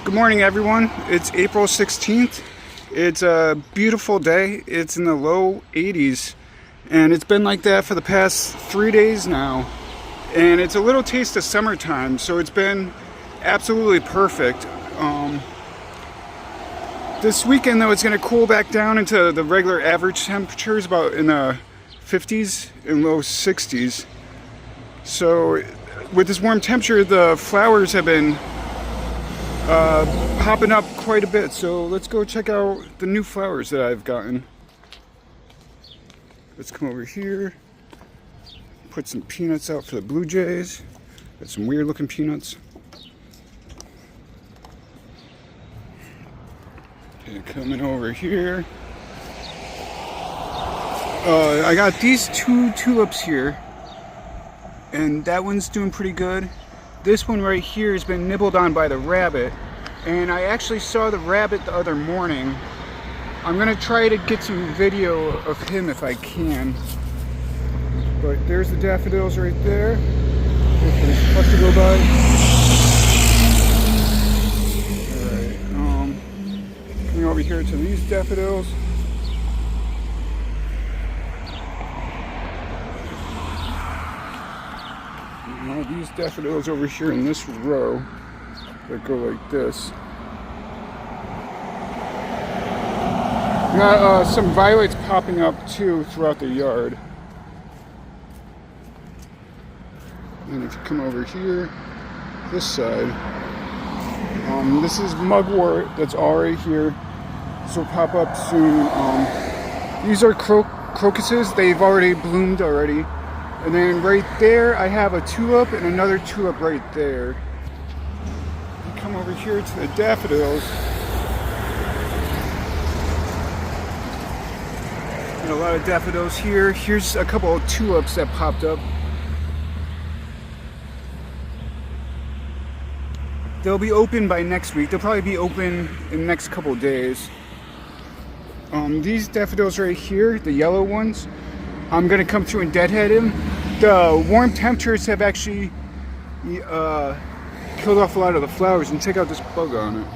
Good morning, everyone. It's April 16th. It's a beautiful day. It's in the low 80s, and it's been like that for the past 3 days now. And it's a little taste of summertime, so it's been absolutely perfect. This weekend, though, it's going to cool back down into the regular average temperatures, about in the 50s and low 60s. So with this warm temperature, the flowers have been popping up quite a bit. So let's go check out the new flowers that I've gotten. Let's come over here, put some peanuts out for the blue jays. Got some weird looking peanuts. Okay, coming over here, I got these two tulips here, and that one's doing pretty good. This one right here has been nibbled on by the rabbit, and I actually saw the rabbit the other morning. I'm gonna try to get some video of him if I can. But there's the daffodils right there. Wait for this truck to go by. Alright, coming over here to these daffodils. All these daffodils over here in this row that go like this. Got some violets popping up too throughout the yard. And if you come over here, this side, this is mugwort that's already here. This will pop up soon. These are crocuses. They've already bloomed already. And then right there, I have a tulip and another tulip right there. You come over here to the daffodils. Got a lot of daffodils here. Here's a couple of tulips that popped up. They'll be open by next week. They'll probably be open in the next couple of days. These daffodils right here, the yellow ones, I'm gonna come through and deadhead him. The warm temperatures have actually killed off a lot of the flowers, and check out this bug on it.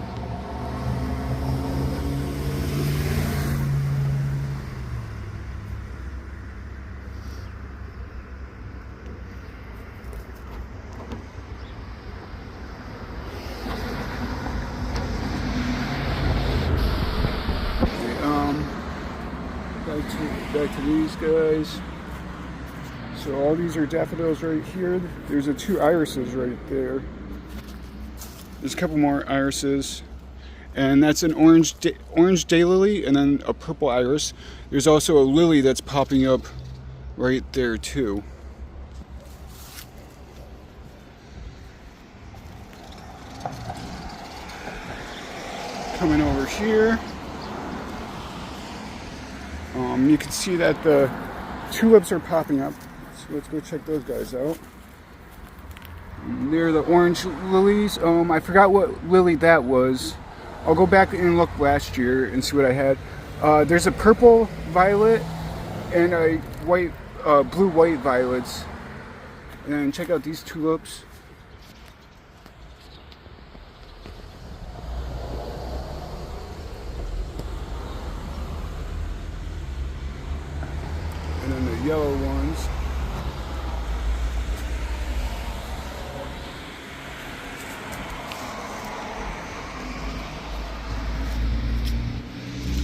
Back to these guys. So all these are daffodils right here. There's a two irises right there. There's a couple more irises, and that's an orange daylily and then a purple iris. There's also a lily that's popping up right there too. Coming over here, you can see that the tulips are popping up. So let's go check those guys out. They're the orange lilies. I forgot what lily that was. I'll go back and look last year and see what I had. There's a purple violet and a white, blue-white violets. And then check out these tulips. And then the yellow ones.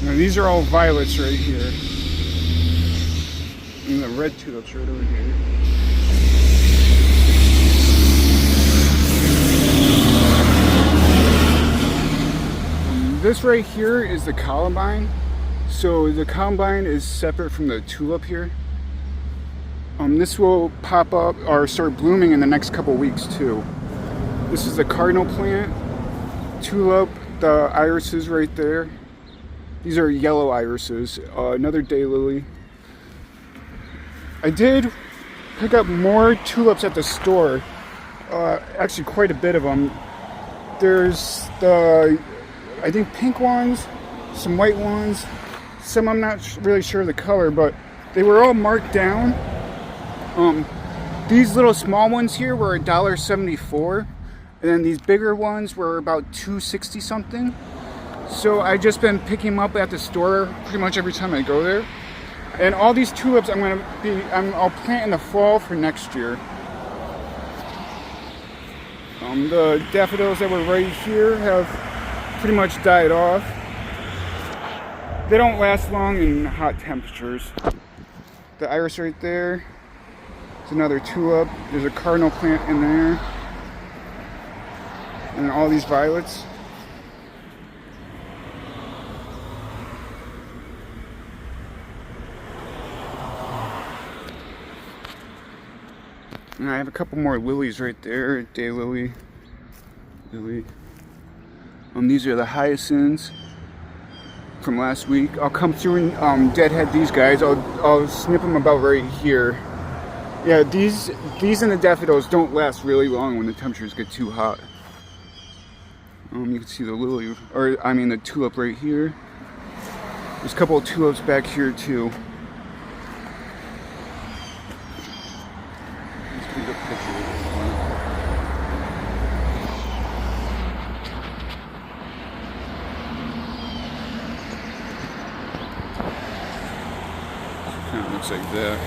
Now these are all violets right here. And the red tulips right over here. This right here is the columbine. So the columbine is separate from the tulip here. This will pop up or start blooming in the next couple weeks too. This is the cardinal plant, tulip, the irises right there. These are yellow irises, another daylily. I did pick up more tulips at the store, actually quite a bit of them. There's the, I think, pink ones, some white ones, some I'm not really sure of the color, but they were all marked down. These little small ones here were $1.74, And then these bigger ones were about $2.60 something. So I just been picking them up at the store pretty much every time I go there. And all these tulips I'll plant in the fall for next year. The daffodils that were right here have pretty much died off. They don't last long in hot temperatures. The iris right there. There's another tulip. There's a cardinal plant in there. And all these violets. And I have a couple more lilies right there. Daylily. Lily. These are the hyacinths from last week. I'll come through and deadhead these guys. I'll snip them about right here. Yeah, these and the daffodils don't last really long when the temperatures get too hot. You can see the lily, or I mean the tulip right here. There's a couple of tulips back here too. Let's get a good picture of this one. Kind of looks like that.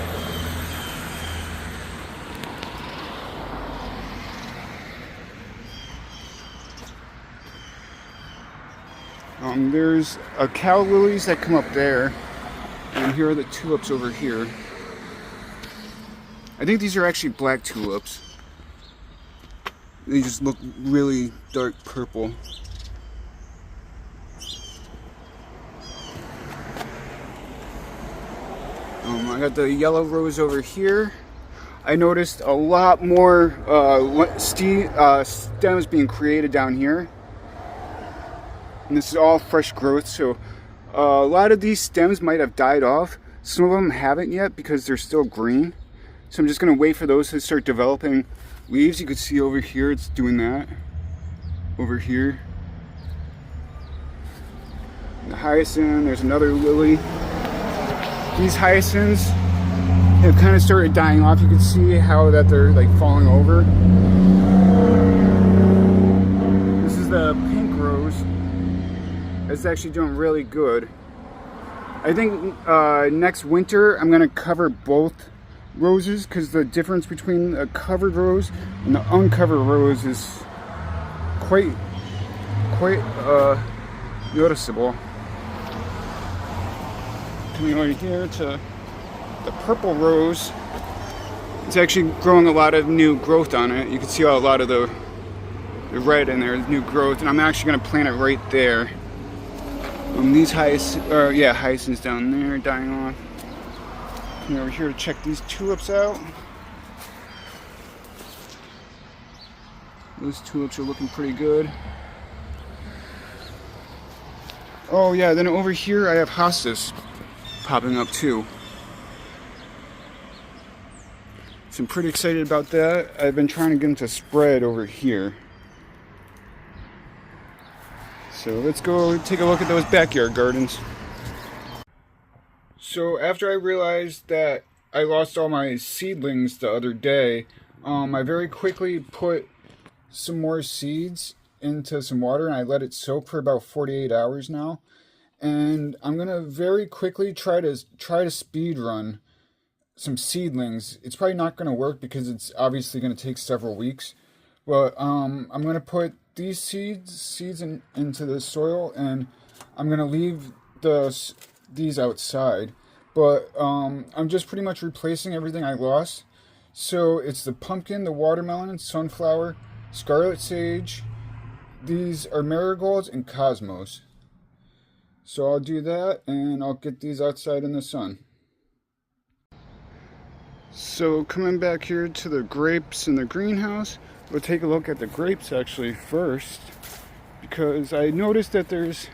There's a cow lilies that come up there, and here are the tulips over here. I think these are actually black tulips. They just look really dark purple. I got the yellow rose over here. I noticed a lot more stems being created down here. And this is all fresh growth, so a lot of these stems might have died off. Some of them haven't yet because they're still green. So I'm just going to wait for those to start developing leaves. You can see over here it's doing that. Over here. The hyacinth, there's another lily. These hyacinths have kind of started dying off. You can see how that they're like falling over. This is the pink rose. It's actually doing really good. I think next winter I'm going to cover both roses because the difference between a covered rose and the uncovered rose is quite noticeable. Coming over here to the purple rose. It's actually growing a lot of new growth on it. You can see a lot of the red in there, new growth, and I'm actually going to plant it right there. These hyacinths down there dying off. Coming over here to check these tulips out. Those tulips are looking pretty good. Oh yeah, then over here I have hostas popping up too. So I'm pretty excited about that. I've been trying to get them to spread over here. So let's go take a look at those backyard gardens. So after I realized that I lost all my seedlings the other day, I very quickly put some more seeds into some water and I let it soak for about 48 hours now. And I'm gonna very quickly try to speed run some seedlings. It's probably not gonna work because it's obviously gonna take several weeks. But I'm gonna put these seeds into the soil, and I'm gonna leave these outside. But I'm just pretty much replacing everything I lost. So it's the pumpkin, the watermelon, sunflower, scarlet sage. These are marigolds and cosmos. So I'll do that, and I'll get these outside in the sun. So coming back here to the grapes in the greenhouse, we'll take a look at the grapes actually first, because I noticed that there's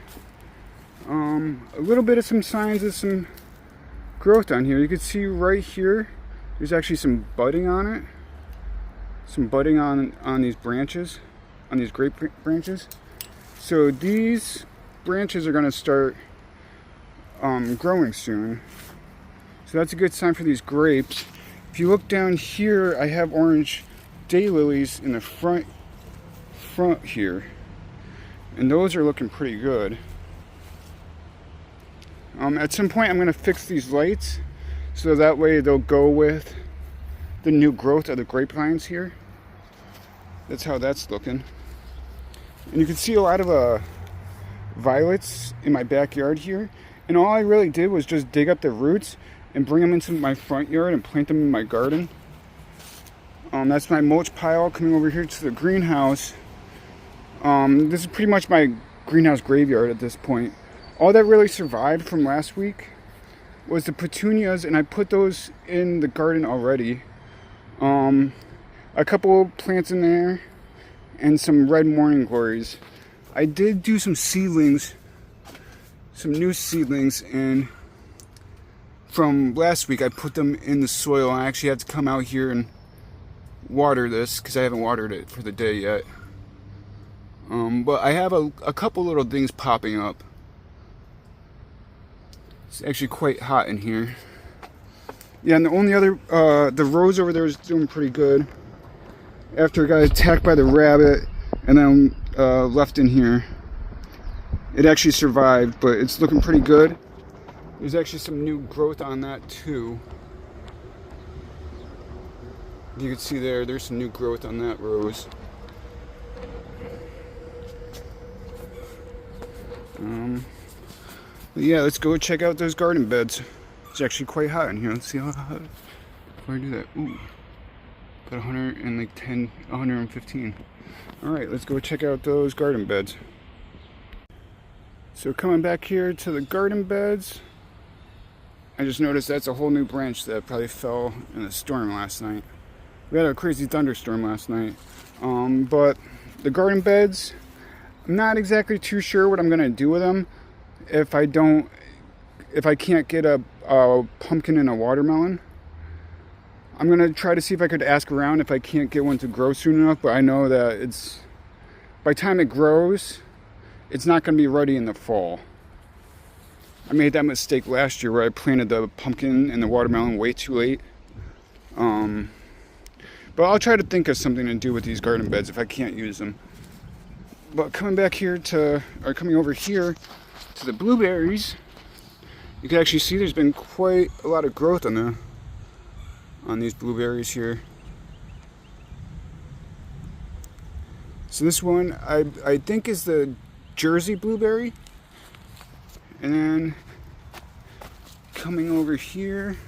a little bit of some signs of some growth on here. You can see right here, there's actually some budding on it. Some budding on these branches, on these grape branches. So these branches are going to start growing soon. So that's a good sign for these grapes. If you look down here, I have orange daylilies in the front front here, and those are looking pretty good. At some point I'm going to fix these lights so that way they'll go with the new growth of the grapevines here. That's how that's looking. And you can see a lot of violets in my backyard here, and all I really did was just dig up the roots and bring them into my front yard and plant them in my garden. That's my mulch pile coming over here to the greenhouse. This is pretty much my greenhouse graveyard at this point. All that really survived from last week was the petunias, and I put those in the garden already. A couple plants in there and some red morning glories. I did do some seedlings, some new seedlings, and from last week I put them in the soil. I actually had to come out here and water this because I haven't watered it for the day yet. But I have a couple little things popping up. It's actually quite hot in here. Yeah, and the only other, the rose over there is doing pretty good. After it got attacked by the rabbit and then left in here. It actually survived, but it's looking pretty good. There's actually some new growth on that too. You can see there's some new growth on that rose. Yeah, let's go check out those garden beds. It's actually quite hot in here. Let's see how hot. Before I do that, ooh, about 110, 115. All right, let's go check out those garden beds. So coming back here to the garden beds, I just noticed that's a whole new branch that probably fell in a storm last night. We had a crazy thunderstorm last night. But the garden beds, I'm not exactly too sure what I'm gonna do with them if I can't get a pumpkin and a watermelon. I'm gonna try to see if I could ask around if I can't get one to grow soon enough, but I know that by the time it grows, it's not gonna be ready in the fall. I made that mistake last year where I planted the pumpkin and the watermelon way too late. But I'll try to think of something to do with these garden beds if I can't use them. But coming over here to the blueberries, you can actually see there's been quite a lot of growth on these blueberries here. So this one I think is the Jersey blueberry. And then coming over here,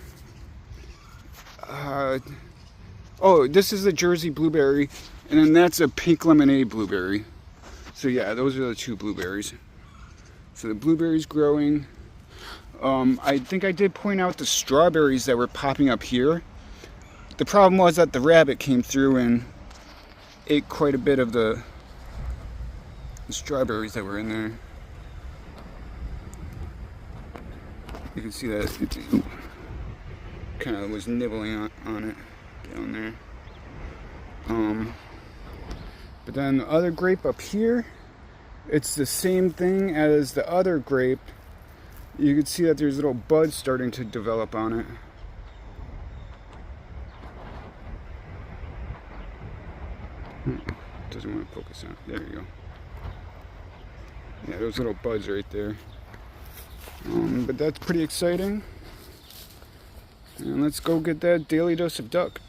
this is the Jersey blueberry, and then that's a pink lemonade blueberry. So yeah, those are the two blueberries. So the blueberries growing. I think I did point out the strawberries that were popping up here. The problem was that the rabbit came through and ate quite a bit of the strawberries that were in there. You can see that it kind of was nibbling on it down there. But then the other grape up here, it's the same thing as the other grape. You can see that there's little buds starting to develop on it. Doesn't want to focus on it. There you go. Yeah, those little buds right there. But that's pretty exciting. And let's go get that daily dose of duck.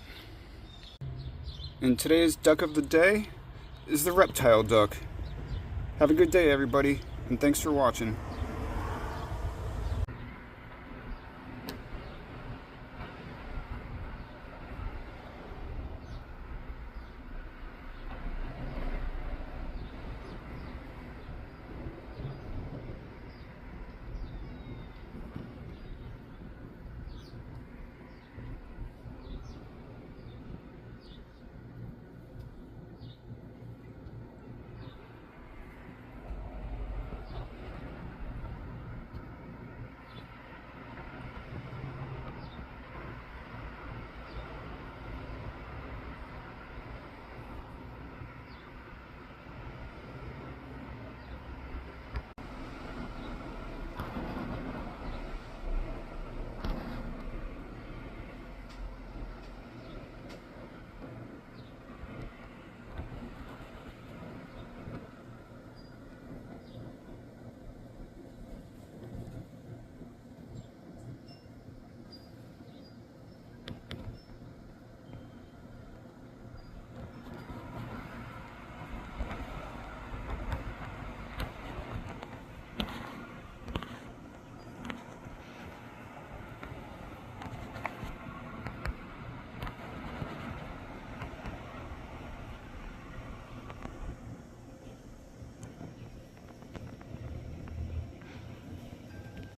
And today's duck of the day is the reptile duck. Have a good day, everybody, and thanks for watching.